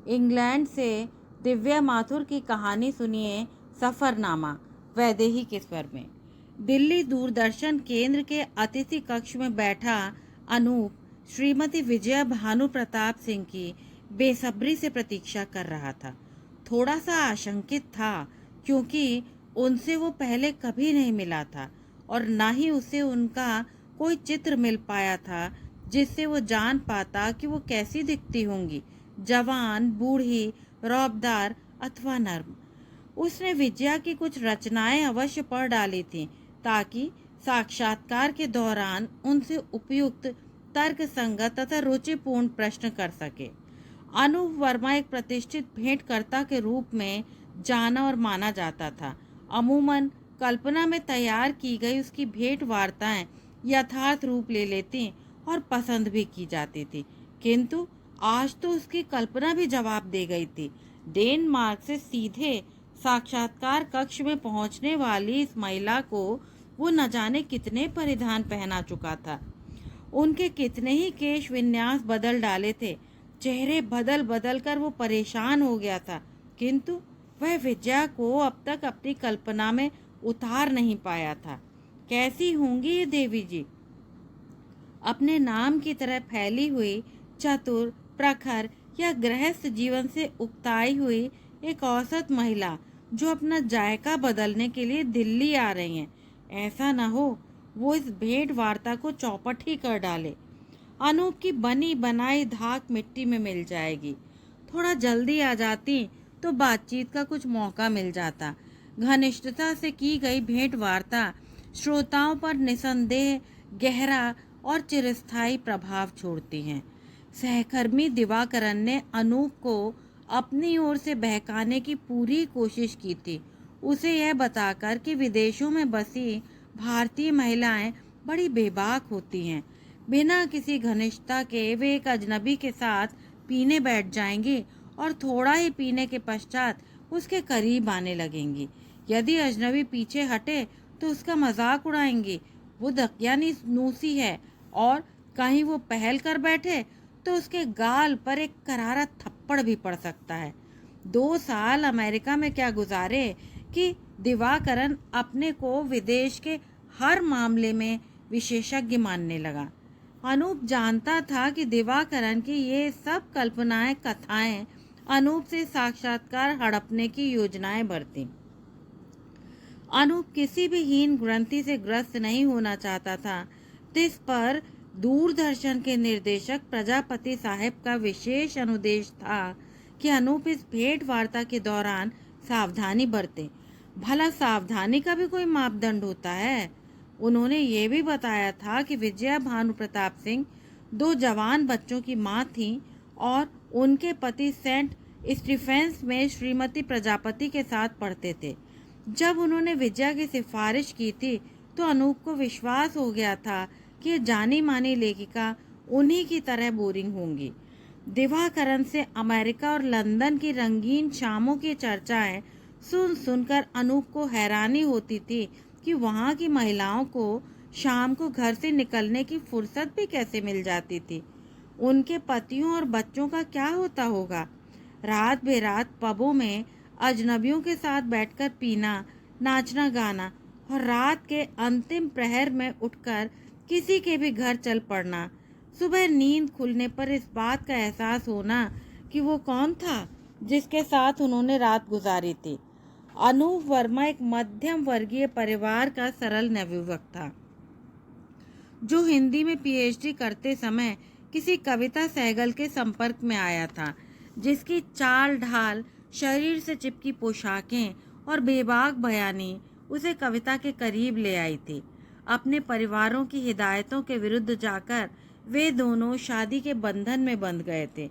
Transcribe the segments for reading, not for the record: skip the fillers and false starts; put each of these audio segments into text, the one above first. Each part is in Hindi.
इंग्लैंड से दिव्या माथुर की कहानी सुनिए सफ़रनामा वैदेही के स्वर में। दिल्ली दूरदर्शन केंद्र के अतिथि कक्ष में बैठा अनूप श्रीमती विजया भानु प्रताप सिंह की बेसब्री से प्रतीक्षा कर रहा था। थोड़ा सा आशंकित था क्योंकि उनसे वो पहले कभी नहीं मिला था और ना ही उसे उनका कोई चित्र मिल पाया था जिससे वो जान पाता कि वो कैसी दिखती होंगी, जवान, बूढ़ी, रौबदार अथवा नर्म। उसने विजया की कुछ रचनाएं अवश्य पढ़ डाली थीं ताकि साक्षात्कार के दौरान उनसे उपयुक्त, तर्क संगत तथा रुचिपूर्ण प्रश्न कर सके। अनूप वर्मा एक प्रतिष्ठित भेंटकर्ता के रूप में जाना और माना जाता था। अमूमन कल्पना में तैयार की गई उसकी भेंट वार्ताएं यथार्थ रूप ले लेती और पसंद भी की जाती थी, किंतु आज तो उसकी कल्पना भी जवाब दे गई थी। डेनमार्क से सीधे साक्षात्कार कक्ष में पहुंचने वाली इस महिला को वो न जाने कितने परिधान पहना चुका था। उनके कितने ही केश विन्यास बदल डाले थे, चेहरे बदल बदल कर वो परेशान हो गया था, किंतु वह विजया को अब तक अपनी कल्पना में उतार नहीं पाया था। कैसी होंगी ये देवी जी? अपने नाम की तरह फैली हुई, चतुर, प्रखर या गृहस्थ जीवन से उकताई हुई एक औसत महिला जो अपना जायका बदलने के लिए दिल्ली आ रही हैं। ऐसा न हो वो इस भेंट वार्ता को चौपट ही कर डाले। अनूप की बनी बनाई धाक मिट्टी में मिल जाएगी। थोड़ा जल्दी आ जाती तो बातचीत का कुछ मौका मिल जाता। घनिष्ठता से की गई भेंट वार्ता श्रोताओं पर निसंदेह गहरा और चिरस्थायी प्रभाव छोड़ती हैं। सहकर्मी दिवाकरन ने अनूप को अपनी ओर से बहकाने की पूरी कोशिश की थी, उसे यह बताकर कि विदेशों में बसी भारतीय महिलाएं बड़ी बेबाक होती हैं। बिना किसी घनिष्ठता के वे एक अजनबी के साथ पीने बैठ जाएंगी और थोड़ा ही पीने के पश्चात उसके करीब आने लगेंगी। यदि अजनबी पीछे हटे तो उसका मजाक उड़ाएंगी। वो दकियानूसी है और कहीं वो पहल कर बैठे तो उसके गाल पर एक करारा थप्पड़ भी पड़ सकता है। 2 साल अमेरिका में क्या गुजारे कि दिवाकरन अपने को विदेश के हर मामले में विशेषज्ञ मानने लगा। अनूप जानता था कि दिवाकरन की ये सब कल्पनाएं, कथाएं अनूप से साक्षात्कार हड़पने की योजनाएं भरती। अनूप किसी भी हीन ग्रंथि से ग्रस्त नहीं होना चाहता था। इस पर दूरदर्शन के निर्देशक प्रजापति साहब का विशेष अनुदेश था कि अनूप इस भेंट वार्ता के दौरान सावधानी बरते। भला सावधानी का भी कोई मापदंड होता है? उन्होंने ये भी बताया था कि विजया भानु प्रताप सिंह 2 जवान बच्चों की मां थीं और उनके पति सेंट स्टीफेंस में श्रीमती प्रजापति के साथ पढ़ते थे। जब उन्होंने विजया की सिफारिश की थी तो अनूप को विश्वास हो गया था कि जानी मानी लेखिका उन्हीं की तरह बोरिंग होंगी। दिवाकरन से अमेरिका और लंदन की रंगीन शामों की चर्चाएं सुन सुनकर अनूप को हैरानी होती थी कि वहां की महिलाओं को शाम को घर से निकलने की फुर्सत भी कैसे मिल जाती थी। उनके पतियों और बच्चों का क्या होता होगा? रात बेरात पबों में अजनबियों के साथ बैठकर पीना, नाचना गाना और रात के अंतिम प्रहर में उठकर किसी के भी घर चल पड़ना। सुबह नींद खुलने पर इस बात का एहसास होना कि वो कौन था जिसके साथ उन्होंने रात गुजारी थी। अनूप वर्मा एक मध्यम वर्गीय परिवार का सरल नवयुवक था जो हिंदी में पीएचडी करते समय किसी कविता सहगल के संपर्क में आया था, जिसकी चाल ढाल, शरीर से चिपकी पोशाकें और बेबाक बयानी उसे कविता के करीब ले आई थी। अपने परिवारों की हिदायतों के विरुद्ध जाकर वे दोनों शादी के बंधन में बंध गए थे।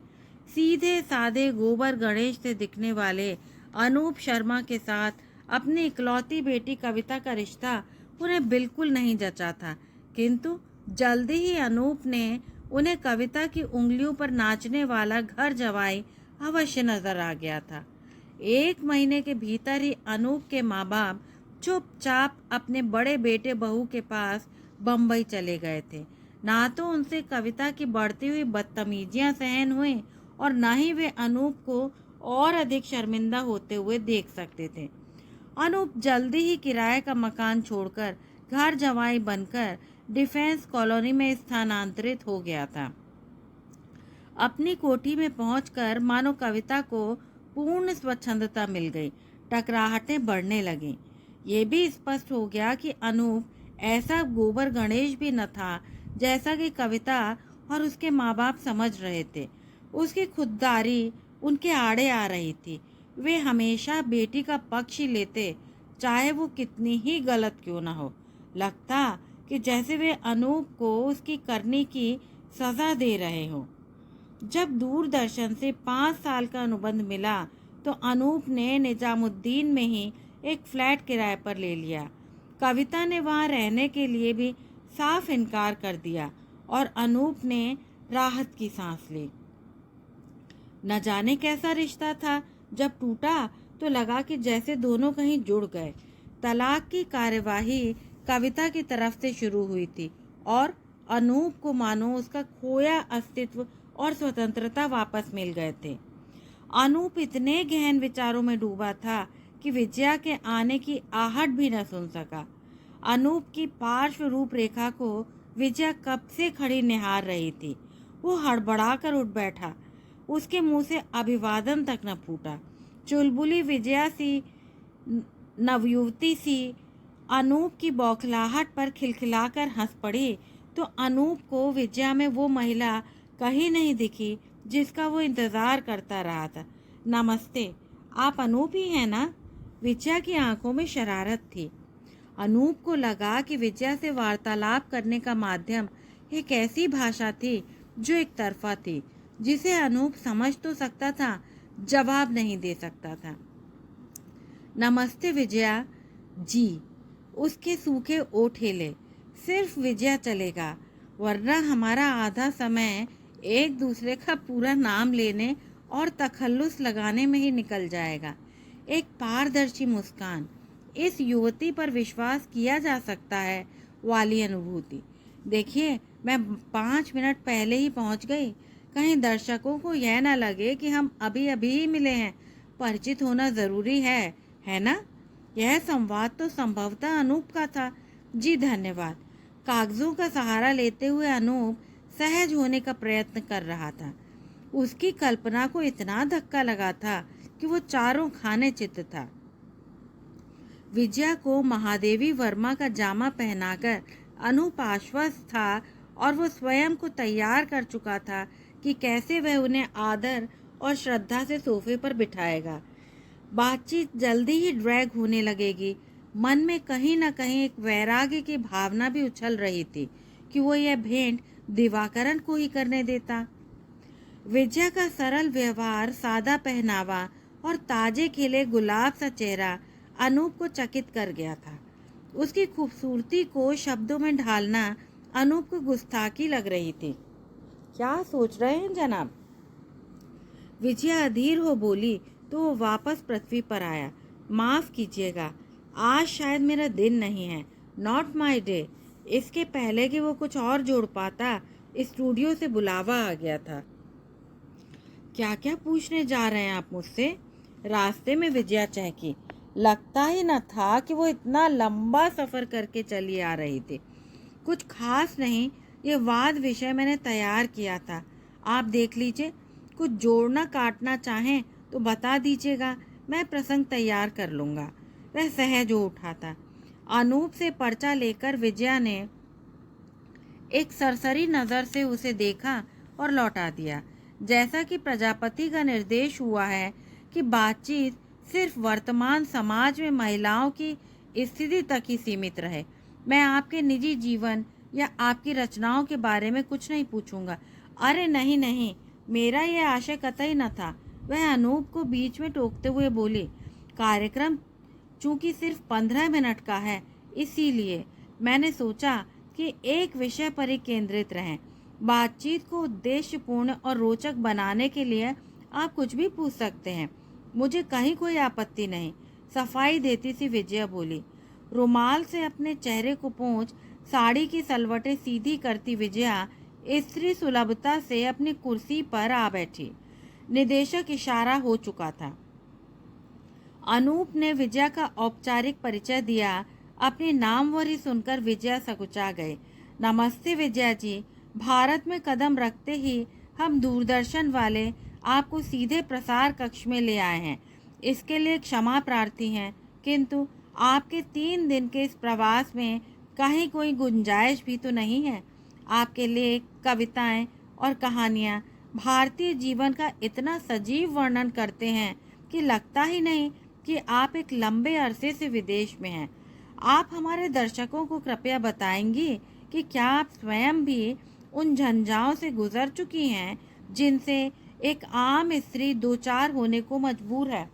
सीधे साधे गोबर गणेश से दिखने वाले अनूप शर्मा के साथ अपनी इकलौती बेटी कविता का रिश्ता उन्हें बिल्कुल नहीं जचा था, किंतु जल्दी ही अनूप ने उन्हें कविता की उंगलियों पर नाचने वाला घर जवाई अवश्य नजर आ गया था। 1 महीने के भीतर ही अनूप के माँ बाप चुपचाप अपने बड़े बेटे बहू के पास बम्बई चले गए थे। ना तो उनसे कविता की बढ़ती हुई बदतमीजियां सहन हुई और न ही वे अनूप को और अधिक शर्मिंदा होते हुए देख सकते थे। अनूप जल्दी ही किराए का मकान छोड़कर घर जवाई बनकर डिफेंस कॉलोनी में स्थानांतरित हो गया था। अपनी कोठी में पहुंचकर मानो कविता को पूर्ण स्वच्छंदता मिल गई। टकराहटें बढ़ने लगीं। ये भी स्पष्ट हो गया कि अनूप ऐसा गोबर गणेश भी न था जैसा कि कविता और उसके माँ बाप समझ रहे थे। उसकी खुददारी उनके आड़े आ रही थी। वे हमेशा बेटी का पक्ष ही लेते, चाहे वो कितनी ही गलत क्यों न हो। लगता कि जैसे वे अनूप को उसकी करनी की सजा दे रहे हों। जब दूरदर्शन से 5 साल का अनुबंध मिला तो अनूप ने निजामुद्दीन में ही एक फ्लैट किराए पर ले लिया। कविता ने वहां रहने के लिए भी साफ इनकार कर दिया और अनूप ने राहत की सांस ली। न जाने कैसा रिश्ता था, जब टूटा तो लगा कि जैसे दोनों कहीं जुड़ गए। तलाक की कार्यवाही कविता की तरफ से शुरू हुई थी और अनूप को मानो उसका खोया अस्तित्व और स्वतंत्रता वापस मिल गए थे। अनूप इतने गहन विचारों में डूबा था कि विजया के आने की आहट भी न सुन सका। अनूप की पार्श्व रूपरेखा को विजया कब से खड़ी निहार रही थी। वो हड़बड़ा कर उठ बैठा। उसके मुंह से अभिवादन तक न फूटा। चुलबुली विजया सी नवयुवती सी अनूप की बौखलाहट पर खिलखिलाकर हंस पड़ी तो अनूप को विजया में वो महिला कहीं नहीं दिखी जिसका वो इंतजार करता रहा था। नमस्ते, आप अनूप ही हैं ना? विजया की आंखों में शरारत थी। अनूप को लगा कि विजया से वार्तालाप करने का माध्यम एक ऐसी भाषा थी जो एक तरफा थी, जिसे अनूप समझ तो सकता था, जवाब नहीं दे सकता था। नमस्ते विजया जी। उसके सूखे ओठ हिले। सिर्फ विजया चलेगा, वरना हमारा आधा समय एक दूसरे का पूरा नाम लेने और तखल्लुस लगाने में ही निकल जाएगा। एक पारदर्शी मुस्कान, इस युवती पर विश्वास किया जा सकता है वाली अनुभूति। देखिए, मैं 5 मिनट पहले ही पहुंच गई। कहीं दर्शकों को यह ना लगे कि हम अभी अभी ही मिले हैं। परिचित होना जरूरी है ना? यह संवाद तो संभवतः अनूप का था। जी धन्यवाद। कागजों का सहारा लेते हुए अनूप सहज होने का प्रयत्न कर रहा था। उसकी कल्पना को इतना धक्का लगा था कि वो चारों खाने चित्त था। विजया को महादेवी वर्मा का जामा पहनाकर अनूप आश्वस्त था और वो स्वयं को तैयार कर चुका था कि कैसे वह उन्हें आदर और श्रद्धा से सोफे पर बिठाएगा। बातचीत जल्दी ही ड्रैग होने लगेगी। मन में कहीं न कहीं एक वैराग्य की भावना भी उछल रही थी कि वो यह भेंट दिवाकरण को ही करने देता। विजया का सरल व्यवहार, सादा पहनावा और ताजे खिले गुलाब सा चेहरा अनूप को चकित कर गया था। उसकी खूबसूरती को शब्दों में ढालना अनूप को गुस्ताखी लग रही थी। क्या सोच रहे हैं जनाब? विजया अधीर हो बोली तो वो वापस पृथ्वी पर आया। माफ कीजिएगा, आज शायद मेरा दिन नहीं है। Not my day. इसके पहले कि वो कुछ और जोड़ पाता, स्टूडियो से बुलावा आ गया था। क्या क्या पूछने जा रहे हैं आप मुझसे? रास्ते में विजया चहकी। लगता ही न था कि वो इतना लंबा सफर करके चली आ रही थी। कुछ खास नहीं, ये वाद विषय मैंने तैयार किया था। आप देख लीजिए, कुछ जोड़ना काटना चाहें तो बता दीजिएगा, मैं प्रसंग तैयार कर लूँगा। वह सहज हो उठा था। अनूप से पर्चा लेकर विजया ने एक सरसरी नज़र से उसे देखा और लौटा दिया। जैसा कि प्रजापति का निर्देश हुआ है कि बातचीत सिर्फ वर्तमान समाज में महिलाओं की स्थिति तक ही सीमित रहे। मैं आपके निजी जीवन या आपकी रचनाओं के बारे में कुछ नहीं पूछूंगा। अरे नहीं नहीं, मेरा यह आशय कतई न था। वह अनूप को बीच में टोकते हुए बोली। कार्यक्रम चूंकि सिर्फ 15 मिनट का है, इसीलिए मैंने सोचा कि एक विषय पर ही केंद्रित रहें। बातचीत को उद्देश्यपूर्ण और रोचक बनाने के लिए आप कुछ भी पूछ सकते हैं, मुझे कहीं कोई आपत्ति नहीं। सफाई देती सी विजया बोली। रुमाल से अपने चेहरे को पोंछ साड़ी की सलवटें सीधी करती विजया स्त्री सुलभता से अपनी कुर्सी पर आ बैठी। निदेशक इशारा हो चुका था। अनूप ने विजया का औपचारिक परिचय दिया। अपनी नामवरी सुनकर विजया सकुचा गए। नमस्ते विजया जी, भारत में कदम रखते ही हम दूरदर्शन वाले आपको सीधे प्रसार कक्ष में ले आए हैं। इसके लिए क्षमा प्रार्थी हैं, किंतु आपके 3 दिन के इस प्रवास में कहीं कोई गुंजाइश भी तो नहीं है। आपके लेख, कविताएं और कहानियां भारतीय जीवन का इतना सजीव वर्णन करते हैं कि लगता ही नहीं कि आप एक लंबे अरसे से विदेश में हैं। आप हमारे दर्शकों को कृपया बताएंगी कि क्या आप स्वयं भी उन झंझाओं से गुजर चुकी हैं जिनसे एक आम स्त्री दो चार होने को मजबूर है।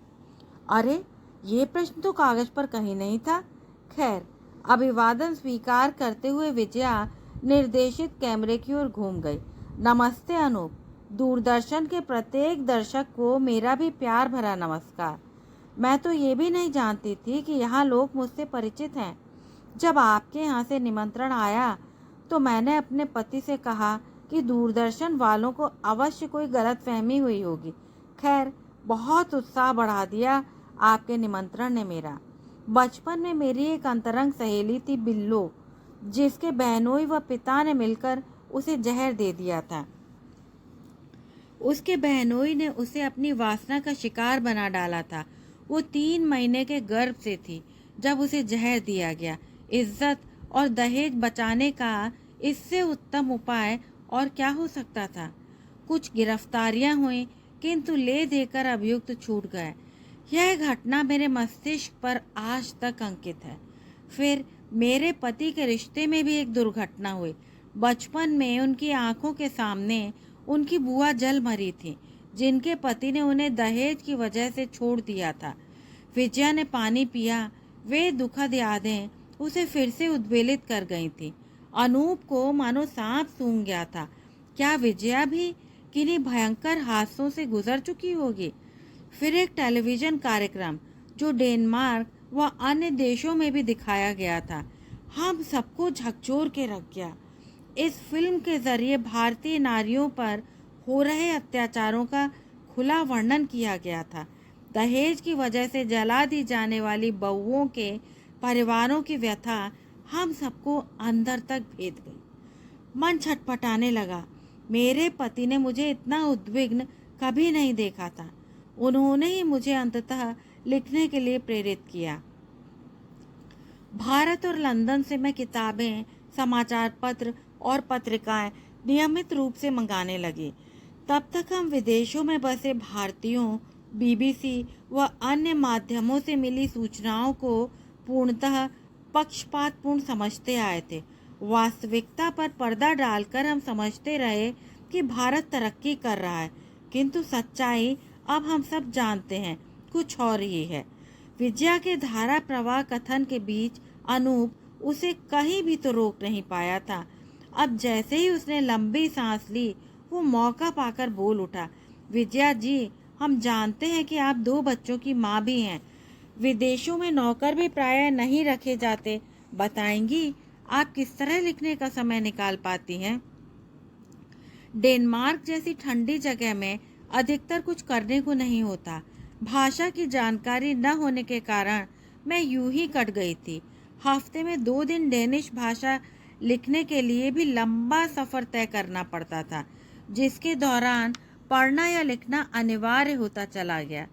अरे, ये प्रश्न तो कागज पर कहीं नहीं था। खैर, अभिवादन स्वीकार करते हुए विजया निर्देशित कैमरे की ओर घूम गई। नमस्ते अनूप, दूरदर्शन के प्रत्येक दर्शक को मेरा भी प्यार भरा नमस्कार। मैं तो ये भी नहीं जानती थी कि यहाँ लोग मुझसे परिचित हैं। जब आपके यहाँ से निमंत्रण आया तो मैंने अपने पति से कहा कि दूरदर्शन वालों को अवश्य कोई गलतफहमी हुई होगी। खैर, बहुत उत्साह बढ़ा दिया आपके निमंत्रण ने मेरा। बचपन में मेरी एक अंतरंग सहेली थी बिल्लो, जिसके बहनोई व पिता ने मिलकर उसे जहर दे दिया था। उसके बहनोई ने उसे अपनी वासना का शिकार बना डाला था। वो 3 महीने के गर्भ से थी जब उसे जहर दिया गया। इज्जत और दहेज बचाने का इससे उत्तम उपाय और क्या हो सकता था। कुछ गिरफ्तारियां हुई, किंतु ले देकर अभियुक्त छूट गए। यह घटना मेरे मस्तिष्क पर आज तक अंकित है। फिर मेरे पति के रिश्ते में भी एक दुर्घटना हुई। बचपन में उनकी आंखों के सामने उनकी बुआ जल मरी थी, जिनके पति ने उन्हें दहेज की वजह से छोड़ दिया था। विजया ने पानी पिया। वे दुखद यादें उसे फिर से उद्वेलित कर गई थी। अनूप को मानो सांप सूंघ गया था। क्या विजया भी किन्हीं भयंकर हादसों से गुजर चुकी होगी? फिर एक टेलीविजन कार्यक्रम जो डेनमार्क व अन्य देशों में भी दिखाया गया था, हम सबको झकझोर के रख गया। इस फिल्म के जरिए भारतीय नारियों पर हो रहे अत्याचारों का खुला वर्णन किया गया था। दहेज की वजह से जला दी जाने वाली बहुओं के परिवारों की व्यथा हम सबको अंदर तक भेद गई। मन छटपटाने लगा। मेरे पति ने मुझे इतना उद्विग्न कभी नहीं देखा था। उन्होंने ही मुझे अंततः लिखने के लिए प्रेरित किया। भारत और लंदन से मैं किताबें, समाचार पत्र और पत्रिकाएं नियमित रूप से मंगाने लगी। तब तक हम विदेशों में बसे भारतीयों, बीबीसी व अन्य माध्यमों से मिली सूचनाओं को पूर्णतः पक्षपातपूर्ण समझते आए थे। वास्तविकता पर पर्दा डालकर हम समझते रहे कि भारत तरक्की कर रहा है, किंतु सच्चाई अब हम सब जानते हैं कुछ और ही है। विजया के धारा प्रवाह कथन के बीच अनूप उसे कहीं भी तो रोक नहीं पाया था। अब जैसे ही उसने लंबी सांस ली, वो मौका पाकर बोल उठा। विजया जी, हम जानते हैं कि आप 2 बच्चों की माँ भी हैं। विदेशों में नौकर भी प्रायः नहीं रखे जाते। बताएंगी आप किस तरह लिखने का समय निकाल पाती हैं? डेनमार्क जैसी ठंडी जगह में अधिकतर कुछ करने को नहीं होता। भाषा की जानकारी न होने के कारण मैं यूं ही कट गई थी। हफ्ते में 2 दिन डेनिश भाषा लिखने के लिए भी लंबा सफ़र तय करना पड़ता था, जिसके दौरान पढ़ना या लिखना अनिवार्य होता चला गया।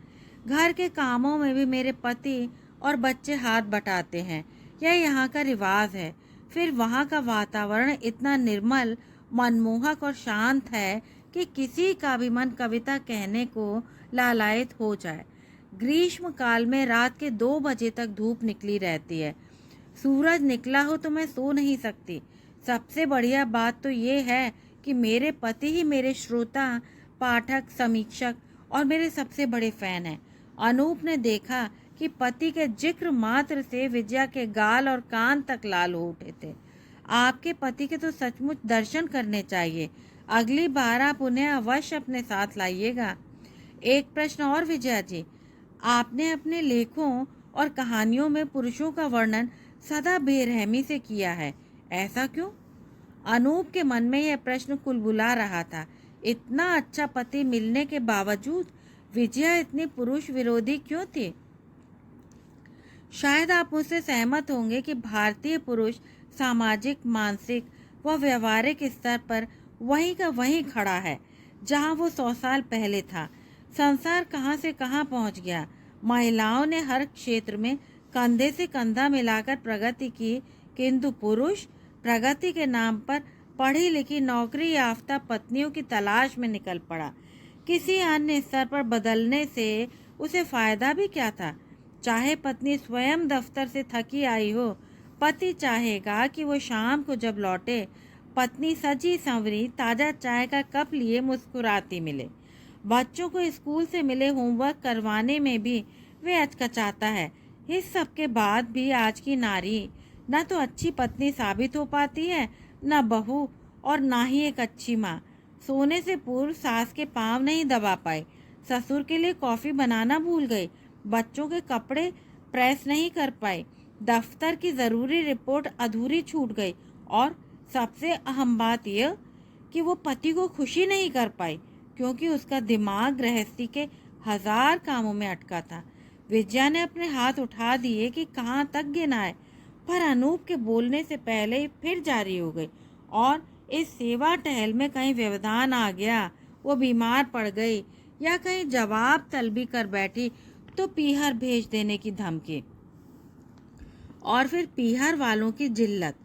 घर के कामों में भी मेरे पति और बच्चे हाथ बटाते हैं। यह यहाँ का रिवाज है। फिर वहाँ का वातावरण इतना निर्मल, मनमोहक और शांत है कि किसी का भी मन कविता कहने को लालायित हो जाए। ग्रीष्म काल में रात के 2 बजे तक धूप निकली रहती है। सूरज निकला हो तो मैं सो नहीं सकती। सबसे बढ़िया बात तो ये है कि मेरे पति ही मेरे श्रोता, पाठक, समीक्षक और मेरे सबसे बड़े फैन हैं। अनूप ने देखा कि पति के जिक्र मात्र से विजया के गाल और कान तक लाल हो उठे थे। आपके पति के तो सचमुच दर्शन करने चाहिए। अगली बार आप उन्हें अवश्य अपने साथ लाइएगा। एक प्रश्न और विजया जी, आपने अपने लेखों और कहानियों में पुरुषों का वर्णन सदा बेरहमी से किया है, ऐसा क्यों? अनूप के मन में यह प्रश्न कुलबुला रहा था, इतना अच्छा पति मिलने के बावजूद विजया इतनी पुरुष विरोधी क्यों थी? शायद आप मुझसे सहमत होंगे कि भारतीय पुरुष सामाजिक, मानसिक व व्यवहारिक स्तर पर वहीं का वहीं खड़ा है जहां वो 100 साल पहले था। संसार कहां से कहां पहुंच गया। महिलाओं ने हर क्षेत्र में कंधे से कंधा मिलाकर प्रगति की, किंतु पुरुष प्रगति के नाम पर पढ़ी लिखी नौकरी याफ्ता पत्नियों की तलाश में निकल पड़ा। किसी अन्य स्तर पर बदलने से उसे फायदा भी क्या था? चाहे पत्नी स्वयं दफ्तर से थकी आई हो, पति चाहेगा कि वो शाम को जब लौटे पत्नी सजी संवरी ताजा चाय का कप लिए मुस्कुराती मिले। बच्चों को स्कूल से मिले होमवर्क करवाने में भी वे अचकचाता है। इस सब के बाद भी आज की नारी न तो अच्छी पत्नी साबित हो पाती है, न बहू, और ना ही एक अच्छी माँ। सोने से पूर्व सास के पांव नहीं दबा पाई, ससुर के लिए कॉफी बनाना भूल गई, बच्चों के कपड़े प्रेस नहीं कर पाई, दफ्तर की ज़रूरी रिपोर्ट अधूरी छूट गई, और सबसे अहम बात यह कि वो पति को खुशी नहीं कर पाई क्योंकि उसका दिमाग गृहस्थी के 1000 कामों में अटका था। विजया ने अपने हाथ उठा दिए कि कहाँ तक गिनाए, पर अनूप के बोलने से पहले ही फिर जारी हो गई। और इस सेवा टहल में कहीं व्यवधान आ गया, वो बीमार पड़ गई या कहीं जवाब तलबी कर बैठी तो पीहर भेज देने की धमकी, और फिर पीहर वालों की जिल्लत।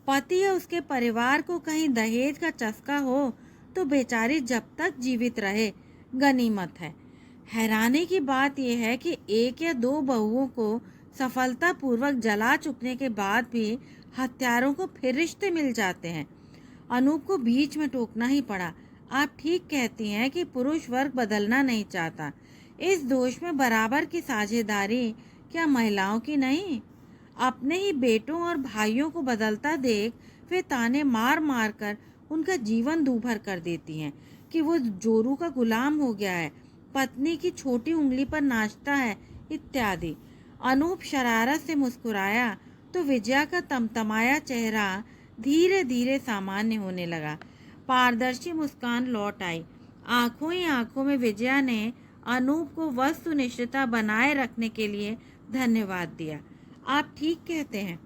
पति या उसके परिवार को कहीं दहेज का चस्का हो तो बेचारी जब तक जीवित रहे गनीमत है। हैरानी की बात यह है कि 1 या 2 बहुओं को सफलतापूर्वक जला चुकने के बाद भी हत्यारों को फिर रिश्ते मिल जाते हैं। अनूप को बीच में टोकना ही पड़ा। आप ठीक कहती हैं कि पुरुष वर्ग बदलना नहीं चाहता। इस दोष में बराबर की साझेदारी क्या महिलाओं की नहीं? अपने ही बेटों और भाइयों को बदलता देख वे ताने मार मार कर उनका जीवन दूभर कर देती हैं कि वो जोरू का गुलाम हो गया है, पत्नी की छोटी उंगली पर नाचता है, इत्यादि। अनूप शरारत से मुस्कुराया तो विजया का तमतमाया चेहरा धीरे धीरे सामान्य होने लगा। पारदर्शी मुस्कान लौट आई। आंखों ही आंखों में विजया ने अनूप को वस्तुनिष्ठता बनाए रखने के लिए धन्यवाद दिया। आप ठीक कहते हैं,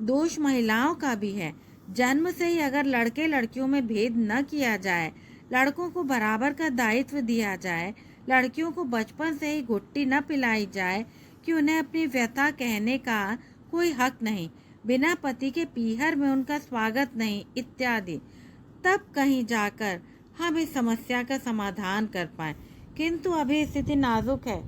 दोष महिलाओं का भी है। जन्म से ही अगर लड़के लड़कियों में भेद न किया जाए, लड़कों को बराबर का दायित्व दिया जाए, लड़कियों को बचपन से ही घुट्टी न पिलाई जाए कि उन्हें अपनी व्यथा कहने का कोई हक नहीं, बिना पति के पीहर में उनका स्वागत नहीं, इत्यादि, तब कहीं जाकर हम इस समस्या का समाधान कर पाएं। किंतु अभी स्थिति नाजुक है।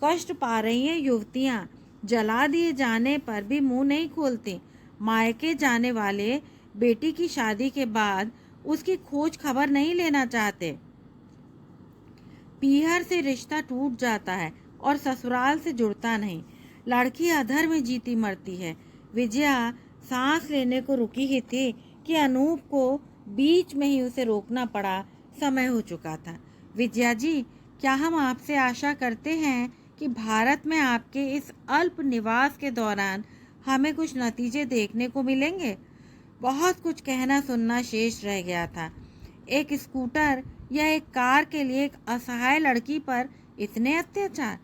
कष्ट पा रही हैं युवतियां, जला दिए जाने पर भी मुंह नहीं खोलती। मायके जाने वाले बेटी की शादी के बाद उसकी खोज खबर नहीं लेना चाहते। पीहर से रिश्ता टूट जाता है और ससुराल से जुड़ता नहीं। लड़की अधर में जीती मरती है। विजया सांस लेने को रुकी ही थी कि अनूप को बीच में ही उसे रोकना पड़ा। समय हो चुका था। विजया जी, क्या हम आपसे आशा करते हैं कि भारत में आपके इस अल्प निवास के दौरान हमें कुछ नतीजे देखने को मिलेंगे? बहुत कुछ कहना सुनना शेष रह गया था। एक स्कूटर या एक कार के लिए एक असहाय लड़की पर इतने अत्याचार।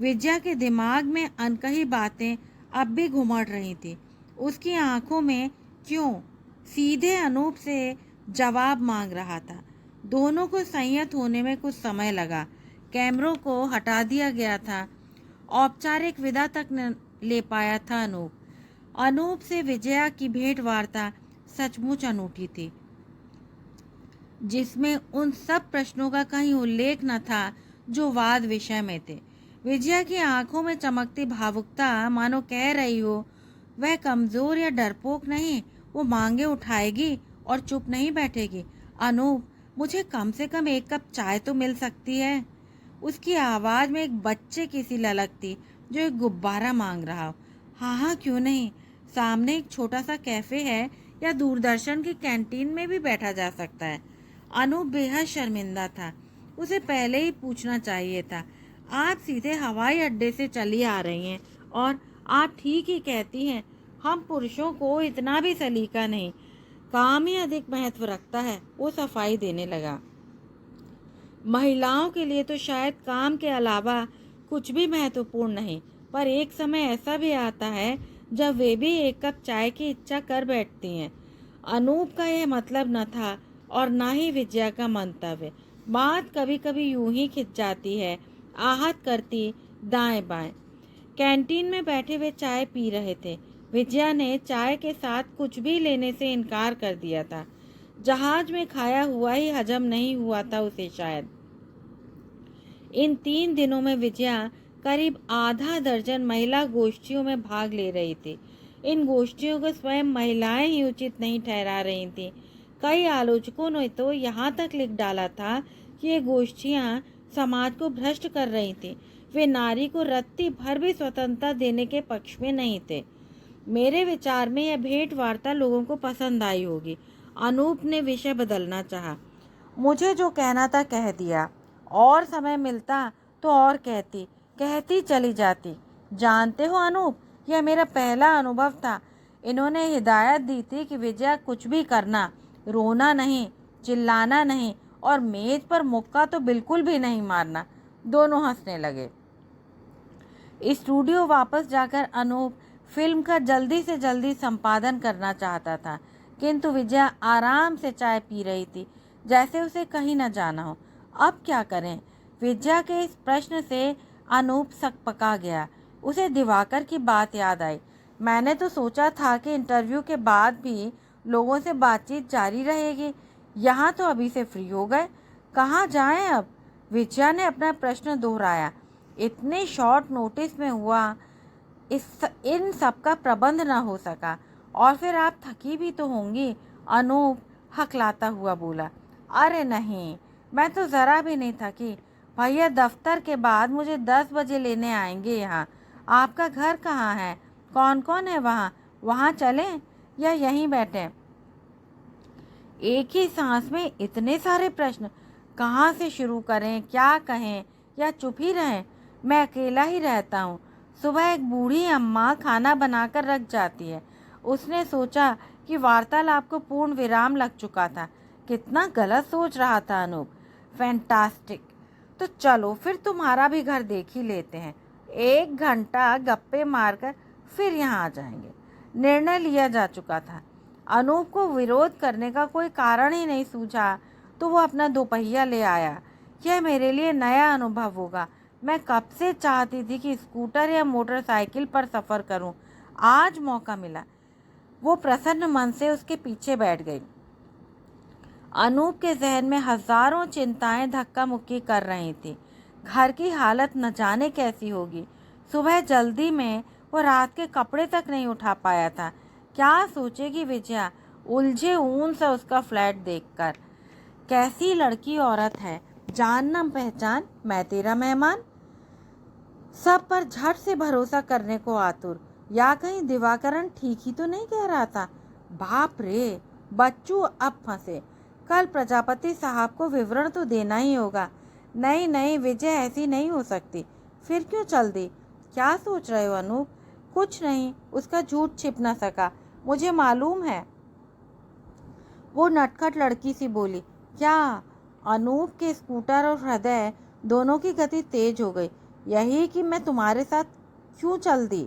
विजया के दिमाग में अनकही बातें अब भी घुमड़ रही थी। उसकी आंखों में क्यों सीधे अनूप से जवाब मांग रहा था। दोनों को संयत होने में कुछ समय लगा। कैमरों को हटा दिया गया था। औपचारिक विदा तक न ले पाया था अनूप से विजया की भेंट वार्ता सचमुच अनूठी थी, जिसमें उन सब प्रश्नों का कहीं उल्लेख न था जो वाद विषय में थे। विजया की आंखों में चमकती भावुकता मानो कह रही हो, वह कमजोर या डरपोक नहीं, वो मांगे उठाएगी और चुप नहीं बैठेगी। अनूप, मुझे कम से कम 1 कप चाय तो मिल सकती है। उसकी आवाज़ में एक बच्चे की सी ललक थी जो एक गुब्बारा मांग रहा हो। हाँ हाँ, क्यों नहीं। सामने एक छोटा सा कैफ़े है या दूरदर्शन की कैंटीन में भी बैठा जा सकता है। अनूप बेहद शर्मिंदा था। उसे पहले ही पूछना चाहिए था। आप सीधे हवाई अड्डे से चली आ रही हैं और आप ठीक ही कहती हैं, हम पुरुषों को इतना भी सलीका नहीं, काम ही अधिक महत्व रखता है। वो सफाई देने लगा। महिलाओं के लिए तो शायद काम के अलावा कुछ भी महत्वपूर्ण नहीं, पर एक समय ऐसा भी आता है जब वे भी एक कप चाय की इच्छा कर बैठती हैं। अनूप का यह मतलब न था और न ही विजया का मंतव्य। बात कभी कभी यूं ही खिंच जाती है, आहत करती दाएं बाएं। कैंटीन में बैठे वे चाय पी रहे थे। विजया ने चाय के साथ कुछ भी लेने से इनकार कर दिया था। जहाज में खाया हुआ ही हजम नहीं हुआ था उसे शायद। इन 3 दिनों में विजया करीब आधा दर्जन महिला गोष्ठियों में भाग ले रही थी। इन गोष्ठियों को स्वयं महिलाएं ही उचित नहीं ठहरा रही थीं। कई आलोचकों ने तो यहाँ तक लिख डाला था कि ये गोष्ठियाँ समाज को भ्रष्ट कर रही थीं। वे नारी को रत्ती भर भी स्वतंत्रता देने के पक्ष में नहीं थे। मेरे विचार में यह भेंट वार्ता लोगों को पसंद आई होगी। अनूप ने विषय बदलना चाहा। मुझे जो कहना था कह दिया, और समय मिलता तो और कहती चली जाती। जानते हो अनूप, यह मेरा पहला अनुभव था। इन्होंने हिदायत दी थी कि विजया कुछ भी करना, रोना नहीं, चिल्लाना नहीं और मेज पर मुक्का तो बिल्कुल भी नहीं मारना। दोनों हंसने लगे। स्टूडियो वापस जाकर अनूप फिल्म का जल्दी से जल्दी संपादन करना चाहता था, किंतु विजया आराम से चाय पी रही थी, जैसे उसे कहीं न जाना हो। अब क्या करें? विजया के इस प्रश्न से अनूप सकपका गया। उसे दिवाकर की बात याद आई। मैंने तो सोचा था कि इंटरव्यू के बाद भी लोगों से बातचीत जारी रहेगी। यहाँ तो अभी से फ्री हो गए, कहाँ जाएं अब? विजया ने अपना प्रश्न दोहराया। इतने शॉर्ट नोटिस में हुआ इन सब का प्रबंध न हो सका, और फिर आप थकी भी तो होंगी। अनूप हकलाता हुआ बोला, अरे नहीं, मैं तो ज़रा भी नहीं थकी। भैया दफ्तर के बाद मुझे 10 बजे लेने आएंगे यहाँ। आपका घर कहाँ है? कौन कौन है वहाँ? वहाँ चलें या यहीं बैठें? एक ही सांस में इतने सारे प्रश्न, कहाँ से शुरू करें, क्या कहें या चुप ही रहें? मैं अकेला ही रहता हूँ। सुबह एक बूढ़ी अम्मा खाना बनाकर रख जाती है। उसने सोचा कि वार्तालाप को पूर्ण विराम लग चुका था। कितना गलत सोच रहा था अनूप। फैंटास्टिक। तो चलो फिर तुम्हारा भी घर देख ही लेते हैं। 1 घंटा गप्पे मारकर फिर यहाँ आ जाएंगे। निर्णय लिया जा चुका था। अनूप को विरोध करने का कोई कारण ही नहीं सूझा, तो वो अपना दोपहिया ले आया। यह मेरे लिए नया अनुभव होगा। मैं कब से चाहती थी कि स्कूटर या मोटरसाइकिल पर सफ़र करूं। आज मौका मिला। वो प्रसन्न मन से उसके पीछे बैठ गई। अनूप के जहन में हजारों चिंताएं धक्का मुक्की कर रही थी। घर की हालत न जाने कैसी होगी। सुबह जल्दी में वो रात के कपड़े तक नहीं उठा पाया था। क्या सोचेगी विजया, उलझे ऊन से उसका फ्लैट देखकर। कैसी लड़की औरत है, जान न पहचान, मैं तेरा मेहमान। सब पर झट से भरोसा करने को आतुर। या कहीं दिवाकरण ठीक ही तो नहीं कह रहा था? बाप रे, बच्चू अब फंसे। कल प्रजापति साहब को विवरण तो देना ही होगा। नहीं नहीं, विजय ऐसी नहीं हो सकती। फिर क्यों चल दी? क्या सोच रहे हो अनूप? कुछ नहीं, उसका झूठ छिप न सका, मुझे मालूम है। वो नटखट लड़की सी बोली। क्या? अनूप के स्कूटर और हृदय दोनों की गति तेज हो गई। यही कि मैं तुम्हारे साथ क्यों चल दी?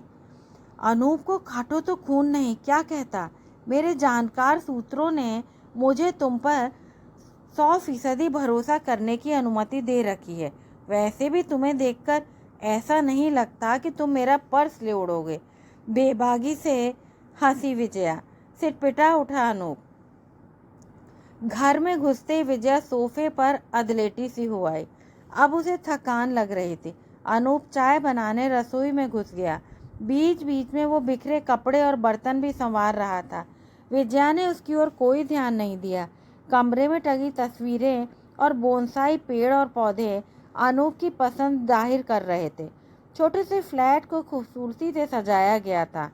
अनूप को काटो तो खून नहीं, क्या कहता? मेरे जानकार सूत्रों ने मुझे तुम पर 100% भरोसा करने की अनुमति दे रखी है। वैसे भी तुम्हें देखकर ऐसा नहीं लगता कि तुम मेरा पर्स ले उड़ोगे। बेबागी से हंसी विजया। सिटपिटा उठा अनूप। घर में घुसते विजया सोफे पर अधलेटी सी हो आई। अब उसे थकान लग रही थी। अनूप चाय बनाने रसोई में घुस गया। बीच बीच में वो बिखरे कपड़े और बर्तन भी संवार रहा था। विजया ने उसकी ओर कोई ध्यान नहीं दिया। कमरे में टंगी तस्वीरें और बोनसाई पेड़ और पौधे अनूप की पसंद जाहिर कर रहे थे। छोटे से फ्लैट को खूबसूरती से सजाया गया था।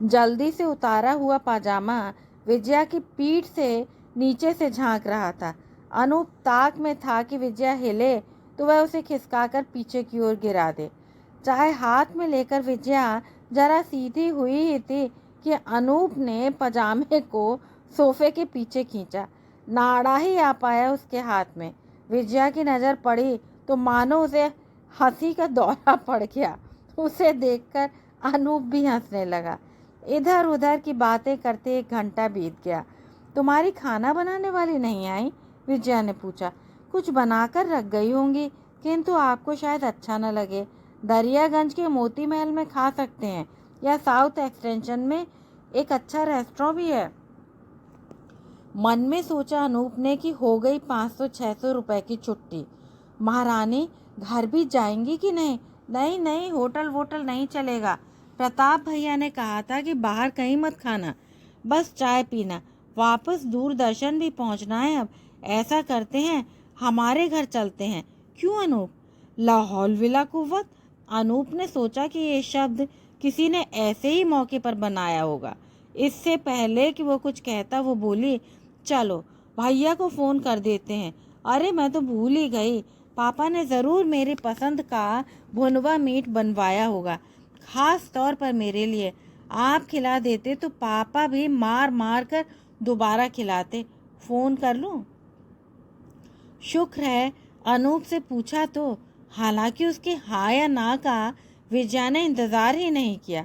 जल्दी से उतारा हुआ पाजामा विजया की पीठ से नीचे से झांक रहा था। अनूप ताक में था कि विजया हिले तो वह उसे खिसकाकर पीछे की ओर गिरा दे। चाय हाथ में लेकर विजया जरा सीधी हुई ही थी कि अनूप ने पजामे को सोफे के पीछे खींचा। नाड़ा ही आ पाया उसके हाथ में। विजया की नज़र पड़ी तो मानो उसे हंसी का दौरा पड़ गया। उसे देखकर अनूप भी हंसने लगा। इधर उधर की बातें करते 1 घंटा बीत गया। तुम्हारी खाना बनाने वाली नहीं आई? विजया ने पूछा। कुछ बनाकर रख गई होंगी, किंतु आपको शायद अच्छा न लगे। दरियागंज के मोती महल में खा सकते हैं, या साउथ एक्सटेंशन में एक अच्छा रेस्टोरेंट भी है। मन में सोचा अनूप ने कि हो गई 500-600 रुपए की छुट्टी। महारानी घर भी जाएंगी कि नहीं? नहीं नहीं, होटल वोटल नहीं चलेगा। प्रताप भैया ने कहा था कि बाहर कहीं मत खाना, बस चाय पीना। वापस दूरदर्शन भी पहुंचना है। अब ऐसा करते हैं, हमारे घर चलते हैं। क्यों अनूप? लाहौल विला कुव्वत। अनूप ने सोचा कि ये शब्द किसी ने ऐसे ही मौके पर बनाया होगा। इससे पहले कि वो कुछ कहता वो बोली, चलो भैया को फ़ोन कर देते हैं। अरे मैं तो भूल ही गई, पापा ने ज़रूर मेरी पसंद का भुनवा मीट बनवाया होगा, ख़ास तौर पर मेरे लिए। आप खिला देते तो पापा भी मार मार कर दोबारा खिलाते। फ़ोन कर लूँ? शुक्र है अनूप से पूछा तो। हालांकि उसके हाँ या ना का विजया ने इंतज़ार ही नहीं किया।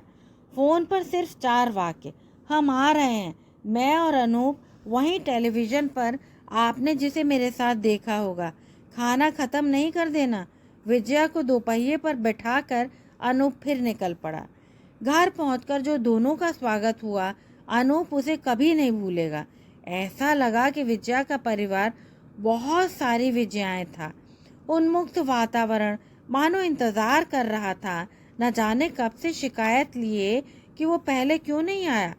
फ़ोन पर सिर्फ 4 वाक्य, हम आ रहे हैं, मैं और अनूप, वहीं टेलीविज़न पर आपने जिसे मेरे साथ देखा होगा। खाना ख़त्म नहीं कर देना। विजया को दोपहिए पर बैठाकर अनूप फिर निकल पड़ा। घर पहुंचकर जो दोनों का स्वागत हुआ, अनूप उसे कभी नहीं भूलेगा। ऐसा लगा कि विजया का परिवार बहुत सारी विजयाएं था। उन्मुक्त वातावरण, मानो इंतज़ार कर रहा था, न जाने कब से शिकायत लिए कि वो पहले क्यों नहीं आया।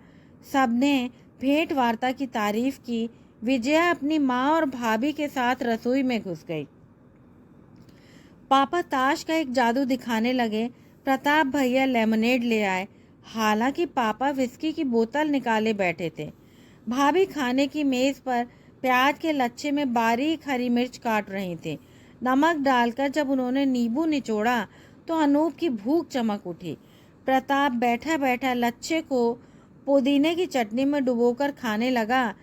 सबने भेंट वार्ता की तारीफ की। विजया अपनी माँ और भाभी के साथ रसोई में घुस गई। पापा ताश का एक जादू दिखाने लगे। प्रताप भैया लेमनेड ले आए। हालांकि पापा विस्की की बोतल निकाले बैठे थे। भाभी खाने की मेज़ पर प्याज के लच्छे में बारीक हरी मिर्च काट रही थी। नमक डालकर जब उन्होंने नींबू निचोड़ा तो अनूप की भूख चमक उठी। प्रताप बैठा बैठा लच्छे को पुदीने की चटनी में डुबोकर खाने लगा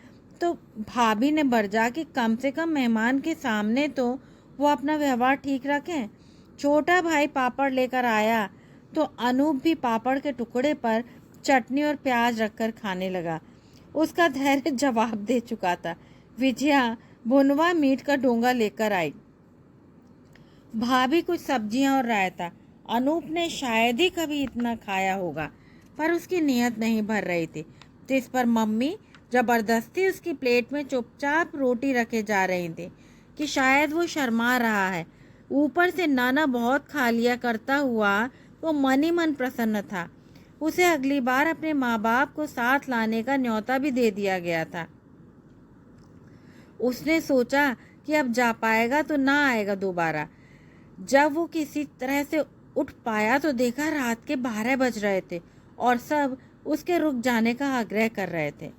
तो भाभी ने बरजा कि कम से कम मेहमान के सामने तो वो अपना व्यवहार ठीक रखें। छोटा भाई पापड़ लेकर आया तो अनूप भी पापड़ के टुकड़े पर चटनी और प्याज रखकर खाने लगा। उसका धैर्य जवाब दे चुका था। विजया भुनवा मीट का डोंगा लेकर आई। भाभी कुछ सब्जियां और रायता। अनूप ने शायद ही कभी इतना खाया होगा, पर उसकी नीयत नहीं भर रही थी। जिस पर मम्मी जबरदस्ती उसकी प्लेट में चुपचाप रोटी रखे जा रही थी कि शायद वो शर्मा रहा है। ऊपर से नाना बहुत खा लिया करता हुआ वो मन ही मन प्रसन्न था। उसे अगली बार अपने माँ बाप को साथ लाने का न्योता भी दे दिया गया था। उसने सोचा कि अब जा पाएगा तो ना आएगा दोबारा। जब वो किसी तरह से उठ पाया तो देखा रात के 12 बज रहे थे और सब उसके रुक जाने का आग्रह कर रहे थे।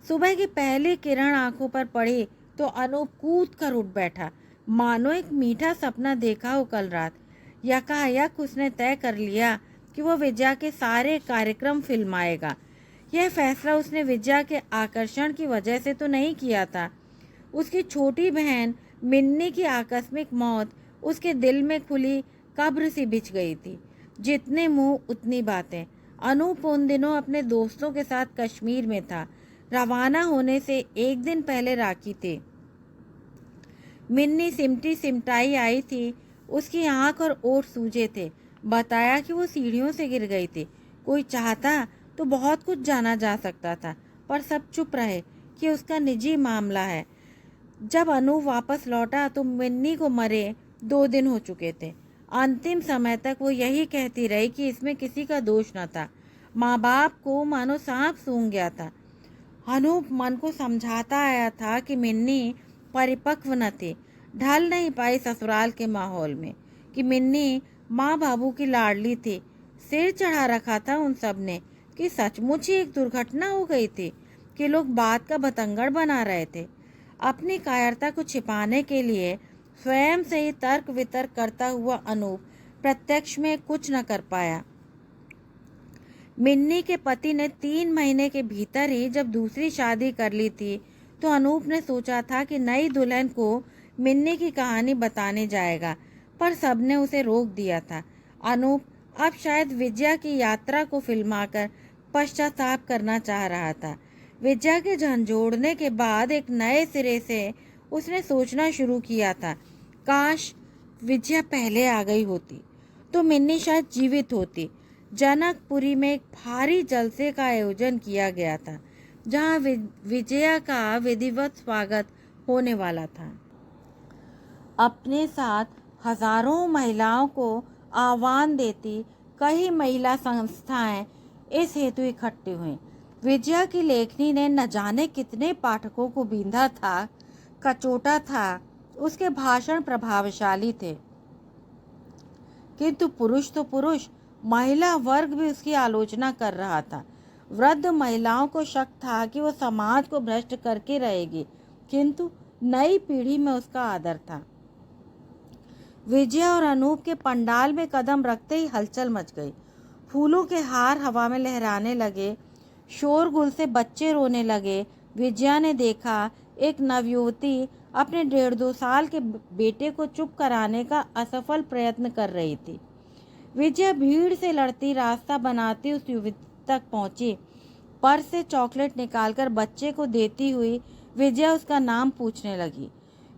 सुबह की पहली किरण आंखों पर पड़ी तो अनूप कूद कर उठ बैठा, मानो एक मीठा सपना देखा हो कल रात। यकायक उसने तय कर लिया कि वो विजया के सारे कार्यक्रम फिल्माएगा। यह फैसला उसने विजया के आकर्षण की वजह से तो नहीं किया था। उसकी छोटी बहन मिन्नी की आकस्मिक मौत उसके दिल में खुली कब्र सी बिछ गई थी। जितने मुंह उतनी बातें। अनूप उन दिनों अपने दोस्तों के साथ कश्मीर में था। रवाना होने से 1 दिन पहले राखी थी। मिन्नी सिमटी सिमटाई आई थी। उसकी आंख और ओठ सूजे थे। बताया कि वो सीढ़ियों से गिर गई थी। कोई चाहता तो बहुत कुछ जाना जा सकता था, पर सब चुप रहे कि उसका निजी मामला है। जब अनु वापस लौटा तो मिन्नी को मरे 2 दिन हो चुके थे। अंतिम समय तक वो यही कहती रही कि इसमें किसी का दोष न था। माँ बाप को मानो सांप सूंघ गया था। अनूप मन को समझाता आया था कि मिन्नी परिपक्व न थी, ढल नहीं पाई ससुराल के माहौल में, कि मिन्नी माँ बाबू की लाडली थी। सिर चढ़ा रखा था उन सब ने कि सचमुच ही एक दुर्घटना हो गई थी, कि लोग बात का बतंगड़ बना रहे थे। अपनी कायरता को छिपाने के लिए स्वयं से ही तर्क वितर्क करता हुआ अनूप प्रत्यक्ष में कुछ न कर पाया। मिन्नी के पति ने 3 महीने के भीतर ही जब दूसरी शादी कर ली थी तो अनूप ने सोचा था कि नई दुल्हन को मिन्नी की कहानी बताने जाएगा, पर सबने उसे रोक दिया था। अनूप अब शायद विजया की यात्रा को फिल्माकर पश्चाताप करना चाह रहा था। विजया के झंझोड़ने के बाद एक नए सिरे से उसने सोचना शुरू किया था। काश विजया पहले आ गई होती तो मिन्नी शायद जीवित होती। जनकपुरी में एक भारी जलसे का आयोजन किया गया था, जहां विजया का विधिवत स्वागत होने वाला था। अपने साथ हजारों महिलाओं को आह्वान देती कई महिला संस्थाएं इस हेतु इकट्ठी हुई। विजया की लेखनी ने न जाने कितने पाठकों को बींधा था, कचोटा था। उसके भाषण प्रभावशाली थे, किंतु पुरुष तो पुरुष, महिला वर्ग भी उसकी आलोचना कर रहा था। वृद्ध महिलाओं को शक था कि वो समाज को भ्रष्ट करके रहेगी, किंतु नई पीढ़ी में उसका आदर था। विजया और अनूप के पंडाल में कदम रखते ही हलचल मच गई। फूलों के हार हवा में लहराने लगे, शोरगुल से बच्चे रोने लगे। विजया ने देखा एक नवयुवती अपने 1.5-2 साल के बेटे को चुप कराने का असफल प्रयत्न कर रही थी। विजया भीड़ से लड़ती रास्ता बनाती उस युवती तक पहुंची। पर्स से चॉकलेट निकालकर बच्चे को देती हुई विजया उसका नाम पूछने लगी।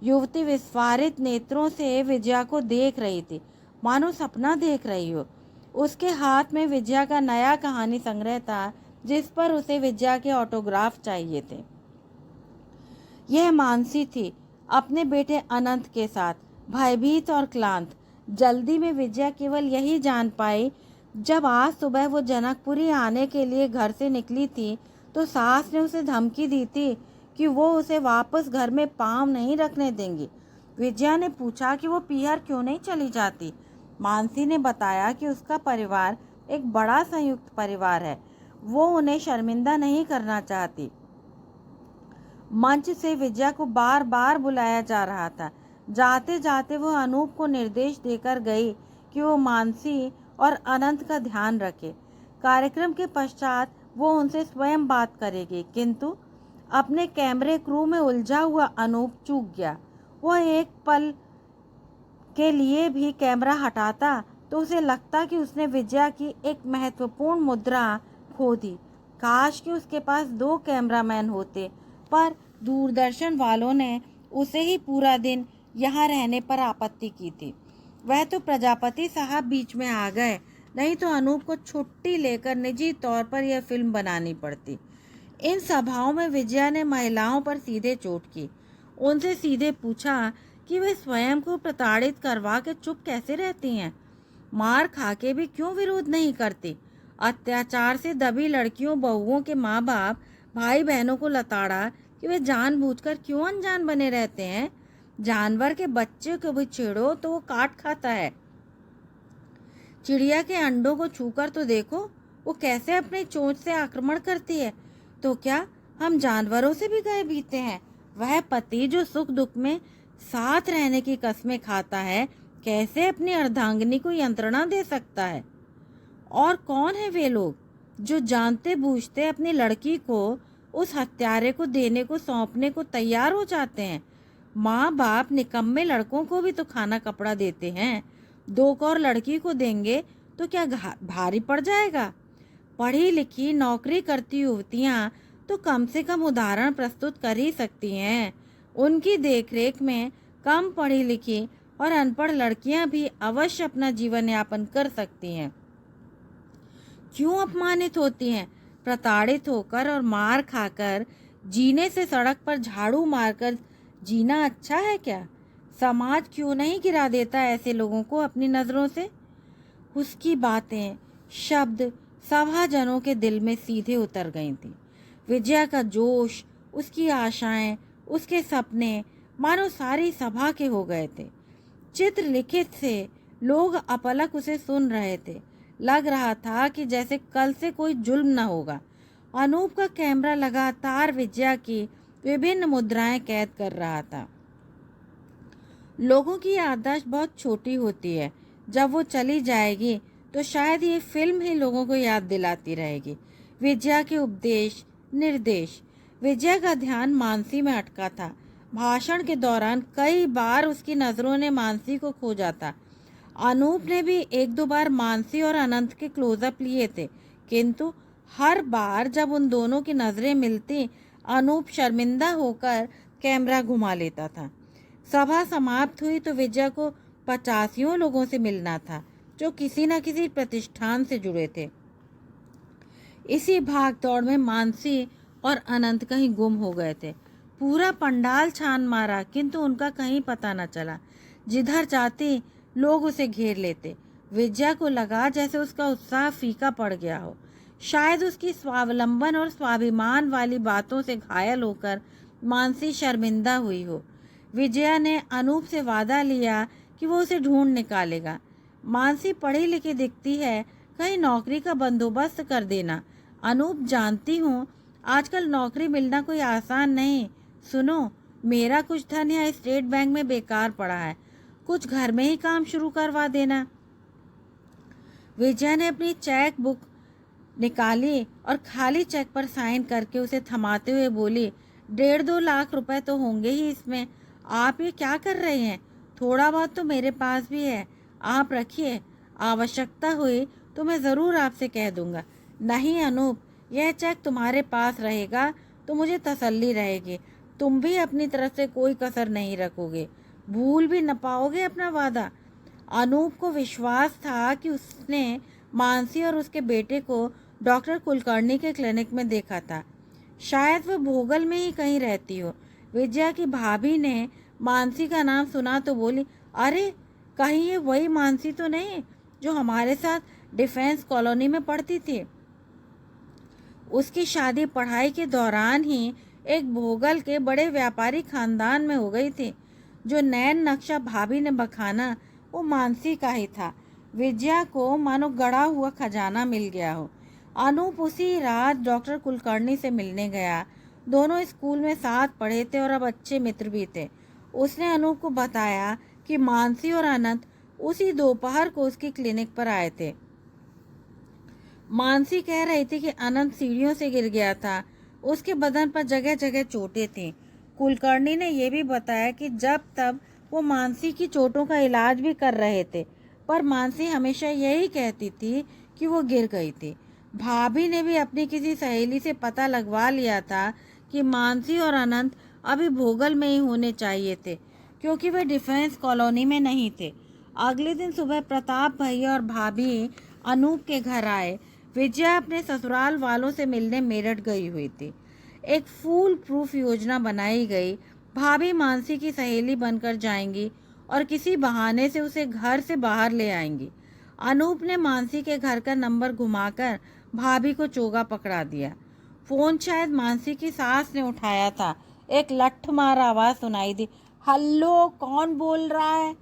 युवती विस्फारित नेत्रों से विजया को देख रही थी, मानो सपना देख रही हो। उसके हाथ में विजया का नया कहानी संग्रह था, जिस पर उसे विजया के ऑटोग्राफ चाहिए थे। यह मानसी थी, अपने बेटे अनंत के साथ, भयभीत और क्लांत। जल्दी में विजया केवल यही जान पाई, जब आज सुबह वो जनकपुरी आने के लिए घर से निकली थी तो सास ने उसे धमकी दी थी कि वो उसे वापस घर में पाँव नहीं रखने देंगी। विजया ने पूछा कि वो पीहर क्यों नहीं चली जाती। मानसी ने बताया कि उसका परिवार एक बड़ा संयुक्त परिवार है, वो उन्हें शर्मिंदा नहीं करना चाहती। मंच से विजया को बार बार बुलाया जा रहा था। जाते जाते वो अनूप को निर्देश देकर गई कि वो मानसी और अनंत का ध्यान रखे। कार्यक्रम के पश्चात वो उनसे स्वयं बात करेगी, किंतु अपने कैमरे क्रू में उलझा हुआ अनूप चूक गया। वह एक पल के लिए भी कैमरा हटाता तो उसे लगता कि उसने विजया की एक महत्वपूर्ण मुद्रा खो दी। काश कि उसके पास 2 कैमरामैन होते, पर दूरदर्शन वालों ने उसे ही पूरा दिन यहाँ रहने पर आपत्ति की थी। वह तो प्रजापति साहब बीच में आ गए, नहीं तो अनूप को छुट्टी लेकर निजी तौर पर यह फिल्म बनानी पड़ती। इन सभाओं में विजया ने महिलाओं पर सीधे चोट की। उनसे सीधे पूछा कि वे स्वयं को प्रताड़ित करवा के चुप कैसे रहती हैं, मार खा के भी क्यों विरोध नहीं करती। अत्याचार से दबी लड़कियों बहुओं के माँ बाप भाई बहनों को लताड़ा कि वे जानबूझकर क्यों अनजान बने रहते हैं। जानवर के बच्चे को भी छेड़ो तो वो काट खाता है। चिड़िया के अंडों को छूकर तो देखो, वो कैसे अपने चोंच से आक्रमण करती है। तो क्या हम जानवरों से भी गए बीते हैं। वह पति जो सुख दुख में साथ रहने की कस्में खाता है, कैसे अपनी अर्धांगिनी को यंत्रणा दे सकता है। और कौन है वे लोग जो जानते बूझते अपनी लड़की को उस हत्यारे को देने को सौंपने को तैयार हो जाते हैं। माँ बाप निकम्मे लड़कों को भी तो खाना कपड़ा देते हैं, 2 और लड़की को देंगे तो क्या भारी पड़ जाएगा। पढ़ी लिखी नौकरी करती युवतियाँ तो कम से कम उदाहरण प्रस्तुत कर ही सकती हैं। उनकी देखरेख में कम पढ़ी लिखी और अनपढ़ लड़कियां भी अवश्य अपना जीवन यापन कर सकती हैं। क्यों अपमानित होती हैं। प्रताड़ित होकर और मार खाकर जीने से सड़क पर झाड़ू मारकर जीना अच्छा है क्या। समाज क्यों नहीं गिरा देता ऐसे लोगों को अपनी नज़रों से। उसकी बातें शब्द सभाजनों के दिल में सीधे उतर गई थी। विजया का जोश, उसकी आशाएं, उसके सपने मानो सारी सभा के हो गए थे। चित्र लिखित से लोग अपलक उसे सुन रहे थे। लग रहा था कि जैसे कल से कोई जुल्म न होगा। अनूप का कैमरा लगातार विजया की विभिन्न मुद्राएं कैद कर रहा था। लोगों की याददाश्त बहुत छोटी होती है। जब वो चली जाएगी तो शायद ये फिल्म ही लोगों को याद दिलाती रहेगी। विजया के उपदेश निर्देश। विजया का ध्यान मानसी में अटका था। भाषण के दौरान कई बार उसकी नज़रों ने मानसी को खोजा था। अनूप ने भी एक दो बार मानसी और अनंत के क्लोजअप लिए थे, किंतु हर बार जब उन दोनों की नज़रें मिलती, अनूप शर्मिंदा होकर कैमरा घुमा लेता था। सभा समाप्त हुई तो विजया को 85 लोगों से मिलना था, जो किसी न किसी प्रतिष्ठान से जुड़े थे। इसी भाग दौड़ में मानसी और अनंत कहीं गुम हो गए थे। पूरा पंडाल छान मारा, किंतु उनका कहीं पता न चला। जिधर जाते लोग उसे घेर लेते। विजया को लगा जैसे उसका उत्साह फीका पड़ गया हो। शायद उसकी स्वावलंबन और स्वाभिमान वाली बातों से घायल होकर मानसी शर्मिंदा हुई हो। विजया ने अनूप से वादा लिया कि वो उसे ढूंढ निकालेगा। मानसी पढ़ी लिखी दिखती है, कहीं नौकरी का बंदोबस्त कर देना। अनूप, जानती हूँ आजकल नौकरी मिलना कोई आसान नहीं। सुनो, मेरा कुछ धन यहाँ स्टेट बैंक में बेकार पड़ा है, कुछ घर में ही काम शुरू करवा देना। विजया ने अपनी चेक बुक निकाली और खाली चेक पर साइन करके उसे थमाते हुए बोली, 1.5-2 लाख रुपए तो होंगे ही इसमें। आप ये क्या कर रहे हैं? थोड़ा बहुत तो मेरे पास भी है, आप रखिए, आवश्यकता हुई तो मैं ज़रूर आपसे कह दूंगा। नहीं अनूप, यह चेक तुम्हारे पास रहेगा तो मुझे तसल्ली रहेगी। तुम भी अपनी तरफ से कोई कसर नहीं रखोगे, भूल भी न पाओगे अपना वादा। अनूप को विश्वास था कि उसने मानसी और उसके बेटे को डॉक्टर कुलकर्णी के क्लिनिक में देखा था। शायद वह भोगल में ही कहीं रहती हो। विजया की भाभी ने मानसी का नाम सुना तो बोली, अरे कहीं ये वही मानसी तो नहीं जो हमारे साथ डिफेंस कॉलोनी में पढ़ती थी? उसकी शादी पढ़ाई के दौरान ही एक भोगल के बड़े व्यापारी खानदान में हो गई थी। जो नैन नक्शा भाभी ने बखाना वो मानसी का ही था। विजया को मानो गड़ा हुआ खजाना मिल गया हो। अनूप उसी रात डॉक्टर कुलकर्णी से मिलने गया। दोनों स्कूल में साथ पढ़े थे और अब अच्छे मित्र भी थे। उसने अनूप को बताया कि मानसी और अनंत उसी दोपहर को उसकी क्लिनिक पर आए थे। मानसी कह रही थी कि अनंत सीढ़ियों से गिर गया था, उसके बदन पर जगह जगह चोटें थीं। कुलकर्णी ने यह भी बताया कि जब तब वो मानसी की चोटों का इलाज भी कर रहे थे, पर मानसी हमेशा यही कहती थी कि वो गिर गई थी। भाभी ने भी अपनी किसी सहेली से पता लगवा लिया था कि मानसी और अनंत अभी भोगल में ही होने चाहिए थे, क्योंकि वे डिफेंस कॉलोनी में नहीं थे। अगले दिन सुबह प्रताप भैया और भाभी अनूप के घर आए। विजया अपने ससुराल वालों से मिलने मेरठ गई हुई थी। एक फूल प्रूफ योजना बनाई गई। भाभी मानसी की सहेली बनकर जाएंगी और किसी बहाने से उसे घर से बाहर ले आएंगी। अनूप ने मानसी के घर का नंबर घुमाकर भाभी को चोगा पकड़ा दिया। फोन शायद मानसी की सास ने उठाया था। एक लठमार आवाज़ सुनाई दी, हेलो, कौन बोल रहा है?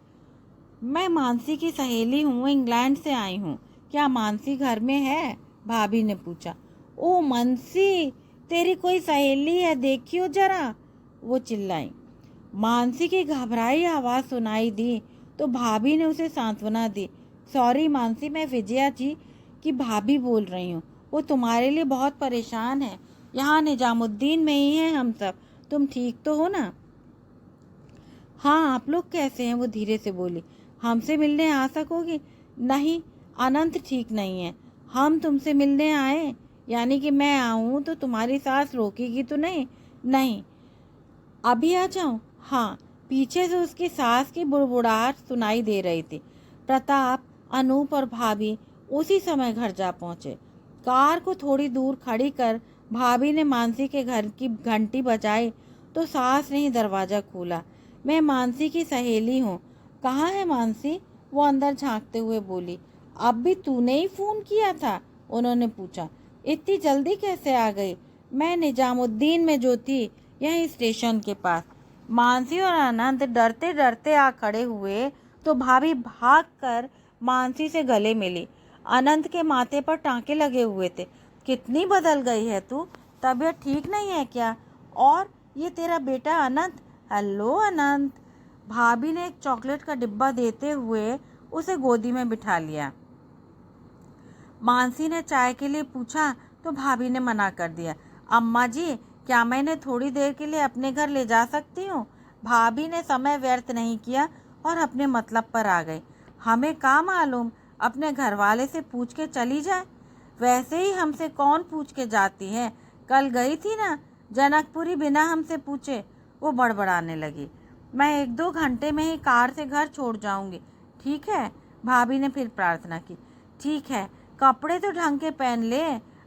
मैं मानसी की सहेली हूँ, इंग्लैंड से आई हूँ। क्या मानसी घर में है? भाभी ने पूछा। ओ मानसी, तेरी कोई सहेली है, देखियो जरा, वो चिल्लाई। मानसी की घबराई आवाज़ सुनाई दी तो भाभी ने उसे सांत्वना दी। सॉरी मानसी, मैं विजया जी की भाभी बोल रही हूँ। वो तुम्हारे लिए बहुत परेशान है। यहाँ निजामुद्दीन में ही हैं हम सब। तुम ठीक तो हो ना? हाँ, आप लोग कैसे हैं? वो धीरे से बोली। हमसे मिलने आ सकोगी? नहीं, अनंत ठीक नहीं है। हम तुमसे मिलने आए, यानी कि मैं आऊँ तो तुम्हारी सास रोकेगी तो नहीं? नहीं। अभी आ जाऊँ? हाँ। पीछे से उसकी सास की बुड़बुड़ाहट सुनाई दे रही थी। प्रताप, अनूप और भाभी उसी समय घर जा पहुँचे। कार को थोड़ी दूर खड़ी कर भाभी ने मानसी के घर की घंटी बजाई तो सास ने ही दरवाज़ा खोला। मैं मानसी की सहेली हूँ। कहाँ है मानसी? वो अंदर झांकते हुए बोली। अब भी तूने ही फ़ोन किया था? उन्होंने पूछा। इतनी जल्दी कैसे आ गई? मैं निजामुद्दीन में जो थी, यहीं स्टेशन के पास। मानसी और आनंद डरते डरते आ खड़े हुए तो भाभी भागकर मानसी से गले मिली। अनंत के माथे पर टांके लगे हुए थे। कितनी बदल गई है तू, तबीयत ठीक नहीं है क्या? और ये तेरा बेटा अनंत? हेलो अनंत। भाभी ने एक चॉकलेट का डिब्बा देते हुए उसे गोदी में बिठा लिया। मानसी ने चाय के लिए पूछा तो भाभी ने मना कर दिया। अम्मा जी, क्या मैं इन्हें थोड़ी देर के लिए अपने घर ले जा सकती हूँ? भाभी ने समय व्यर्थ नहीं किया और अपने मतलब पर आ गई। हमें क्या मालूम, अपने घर वाले से पूछ के चली जाए। वैसे ही हमसे कौन पूछ के जाती है, कल गई थी ना जनकपुरी बिना हमसे पूछे। वो बड़बड़ाने लगी। मैं 1-2 घंटे में ही कार से घर छोड़ जाऊंगी, ठीक है? भाभी ने फिर प्रार्थना की। ठीक है, कपड़े तो ढंग के पहन ले,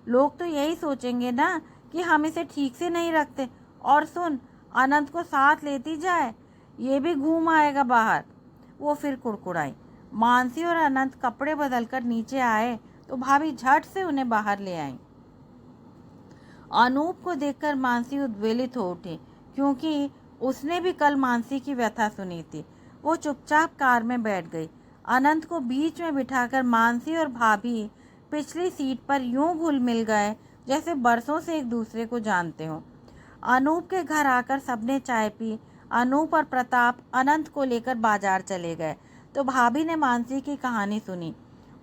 लोग तो यही सोचेंगे ना कि हम इसे ठीक से नहीं रखते। और सुन, अनंत को साथ लेती जाए, ये भी घूम आएगा बाहर। वो फिर कुड़कुड़ाई। मानसी और अनंत कपड़े बदलकर नीचे आए तो भाभी झट से उन्हें बाहर ले आई। अनूप को देखकर मानसी उद्वेलित हो उठी, क्योंकि उसने भी कल मानसी की व्यथा सुनी थी। वो चुपचाप कार में बैठ गई। अनंत को बीच में बिठाकर मानसी और भाभी पिछली सीट पर यूं घुल मिल गए जैसे बरसों से एक दूसरे को जानते हों। अनूप के घर आकर सबने चाय पी। अनूप और प्रताप अनंत को लेकर बाजार चले गए तो भाभी ने मानसी की कहानी सुनी।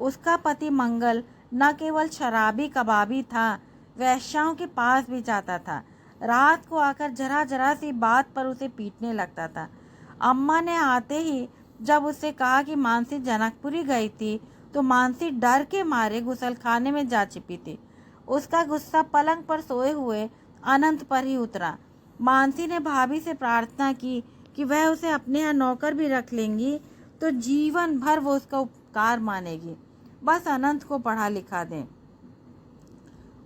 उसका पति मंगल न केवल शराबी कबाबी था, वेश्याओं के पास भी जाता था। रात को आकर जरा जरा सी बात पर उसे पीटने लगता था। अम्मा ने आते ही जब उससे कहा कि मानसी जनकपुरी गई थी तो मानसी डर के मारे गुसलखाने में जा छिपी थी। उसका गुस्सा पलंग पर सोए हुए अनंत पर ही उतरा। मानसी ने भाभी से प्रार्थना की कि वह उसे अपने यहाँ नौकर भी रख लेंगी तो जीवन भर वो उसका उपकार मानेगी। बस अनंत को पढ़ा लिखा दें,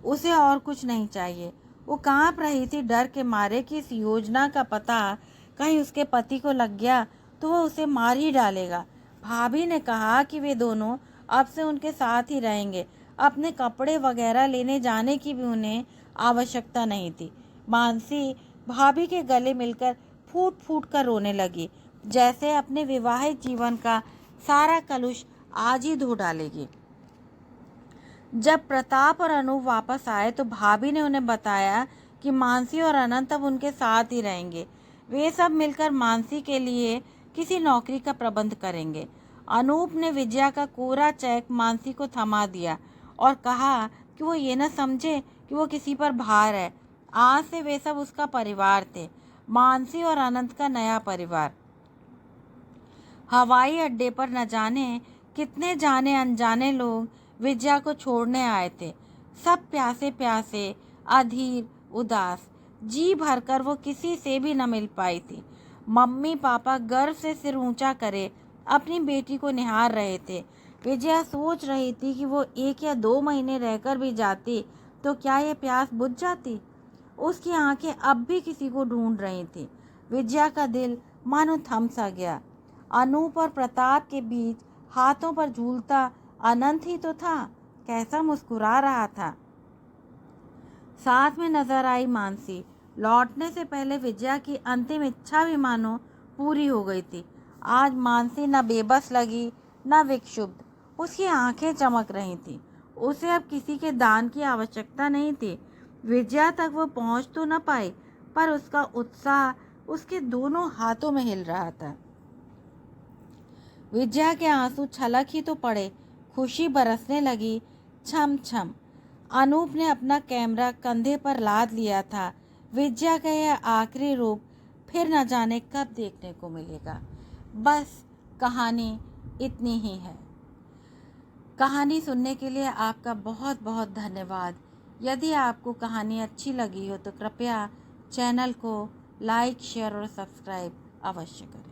उसे और कुछ नहीं चाहिए। वो कांप रही थी डर के मारे कि इस योजना का पता कहीं उसके पति को लग गया तो वो उसे मार ही डालेगा। भाभी ने कहा कि वे दोनों अब से उनके साथ ही रहेंगे। अपने कपड़े वगैरह लेने जाने की भी उन्हें आवश्यकता नहीं थी। मानसी भाभी के गले मिलकर फूट फूट कर रोने लगी, जैसे अपने विवाहित जीवन का सारा कलुष आज ही धो डालेगी। जब प्रताप और अनूप वापस आए तो भाभी ने उन्हें बताया कि मानसी और अनंत अब उनके साथ ही रहेंगे। वे सब मिलकर मानसी के लिए किसी नौकरी का प्रबंध करेंगे। अनूप ने विजया का कोरा चेक मानसी को थमा दिया और कहा कि वो ये न समझे कि वो किसी पर भार है। आज से वे सब उसका परिवार थे, मानसी और अनंत का नया परिवार। हवाई अड्डे पर न जाने कितने जाने अनजाने लोग विजया को छोड़ने आए थे। सब प्यासे प्यासे, अधीर, उदास। जी भरकर वो किसी से भी न मिल पाई थी। मम्मी पापा गर्व से सिर ऊंचा करे अपनी बेटी को निहार रहे थे। विजया सोच रही थी कि वो 1 या 2 महीने रहकर भी जाती तो क्या ये प्यास बुझ जाती। उसकी आंखें अब भी किसी को ढूंढ रही थी। विजया का दिल मानो थम सा गया। अनूप और प्रताप के बीच हाथों पर झूलता अनंत ही तो था, कैसा मुस्कुरा रहा था। साथ में नजर आई मानसी। लौटने से पहले विजया की अंतिम इच्छा भी मानो पूरी हो गई थी। आज मानसी न बेबस लगी न विक्षुब्ध, उसकी आंखें चमक रही थी। उसे अब किसी के दान की आवश्यकता नहीं थी। विजया तक वो पहुंच तो न पाई, पर उसका उत्साह उसके दोनों हाथों में हिल रहा था। विजया के आंसू छलक ही तो पड़े, खुशी बरसने लगी छम छम। अनूप ने अपना कैमरा कंधे पर लाद लिया था। विजया का यह आखिरी रूप फिर न जाने कब देखने को मिलेगा। बस कहानी इतनी ही है। कहानी सुनने के लिए आपका बहुत बहुत धन्यवाद। यदि आपको कहानी अच्छी लगी हो तो कृपया चैनल को लाइक, शेयर और सब्सक्राइब अवश्य करें।